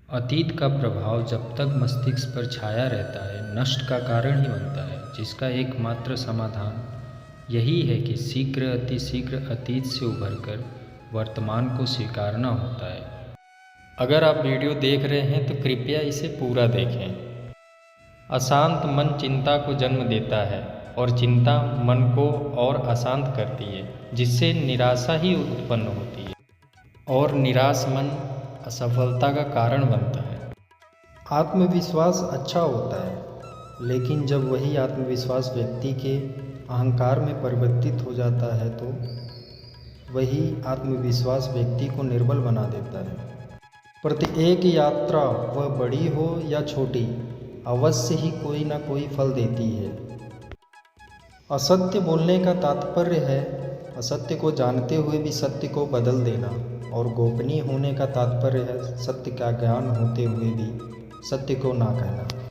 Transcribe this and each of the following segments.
अतीत का प्रभाव जब तक मस्तिष्क पर छाया रहता है नष्ट का कारण ही बनता है, जिसका एकमात्र समाधान यही है कि शीघ्र अतिशीघ्र अतीत से उभरकर वर्तमान को स्वीकारना होता है। अगर आप वीडियो देख रहे हैं तो कृपया इसे पूरा देखें। अशांत मन चिंता को जन्म देता है और चिंता मन को और अशांत करती है, जिससे निराशा ही उत्पन्न होती है और निराश मन असफलता का कारण बनता है। आत्मविश्वास अच्छा होता है, लेकिन जब वही आत्मविश्वास व्यक्ति के अहंकार में परिवर्तित हो जाता है तो वही आत्मविश्वास व्यक्ति को निर्बल बना देता है। प्रत्येक यात्रा वह बड़ी हो या छोटी अवश्य ही कोई ना कोई फल देती है। असत्य बोलने का तात्पर्य है असत्य को जानते हुए भी सत्य को बदल देना, और गोपनीय होने का तात्पर्य है सत्य का ज्ञान होते हुए भी सत्य को ना कहना।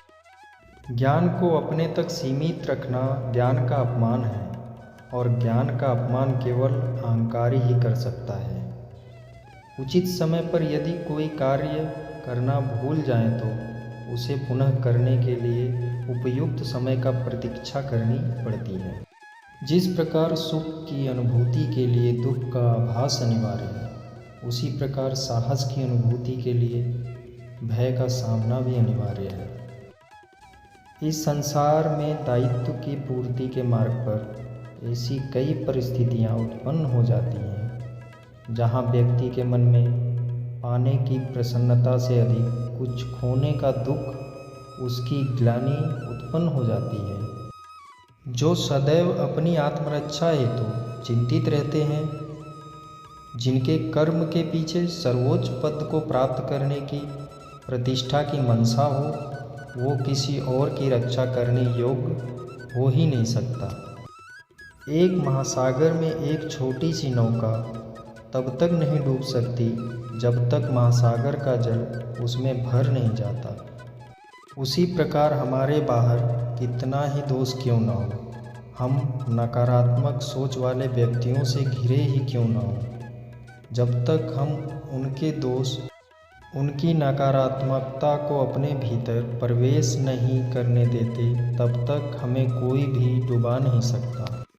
ज्ञान को अपने तक सीमित रखना ज्ञान का अपमान है, और ज्ञान का अपमान केवल अहंकारी ही कर सकता है। उचित समय पर यदि कोई कार्य करना भूल जाए तो उसे पुनः करने के लिए उपयुक्त समय का प्रतीक्षा करनी पड़ती है। जिस प्रकार सुख की अनुभूति के लिए दुख का आभास अनिवार्य है, उसी प्रकार साहस की अनुभूति के लिए भय का सामना भी अनिवार्य है। इस संसार में दायित्व की पूर्ति के मार्ग पर ऐसी कई परिस्थितियां उत्पन्न हो जाती हैं जहां व्यक्ति के मन में पाने की प्रसन्नता से अधिक कुछ खोने का दुख उसकी ग्लानि उत्पन्न हो जाती है। जो सदैव अपनी आत्मरक्षा हेतु चिंतित रहते हैं, जिनके कर्म के पीछे सर्वोच्च पद को प्राप्त करने की प्रतिष्ठा की मनसा हो, वो किसी और की रक्षा करने योग्य हो ही नहीं सकता। एक महासागर में एक छोटी सी नौका तब तक नहीं डूब सकती जब तक महासागर का जल उसमें भर नहीं जाता। उसी प्रकार हमारे बाहर कितना ही दोष क्यों न हो, हम नकारात्मक सोच वाले व्यक्तियों से घिरे ही क्यों न हो, जब तक हम उनके दोष उनकी नकारात्मकता को अपने भीतर प्रवेश नहीं करने देते, तब तक हमें कोई भी डुबा नहीं सकता।